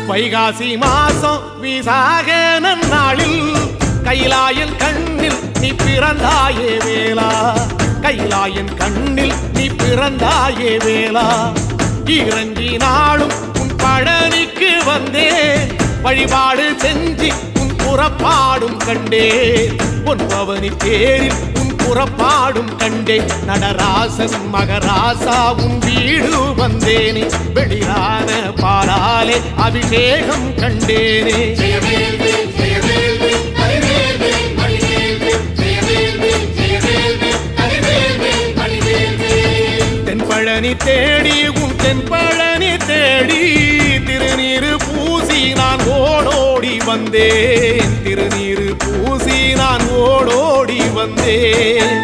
வைகாசி மாசம் விசாக நன்னாளில் கைலாயன் கண்ணில் நீ பிறந்தாயே வேளா, கைலாயன் கண்ணில் நீ பிறந்தாயே வேளா. இறங்கி நாளும் உன் பழனிக்கு வந்தே, வழிபாடு செஞ்சு உன் புறப்பாடும் கண்டே. உன் பவனி தேரில் உன் புறப்பாடும் கண்டே. நடராசன் மகராசா உன் வீடு வந்தேனே, வெளியான பாலாலே அபிஷேகம் கண்டேனே. தென்பழனி தேடி உன் தென்பழனி தேடி, திருநீரு பூசி நான் ஓடோடி வந்தேன், திருநீரு பூசி நான் ஓடோடி வந்தேன்.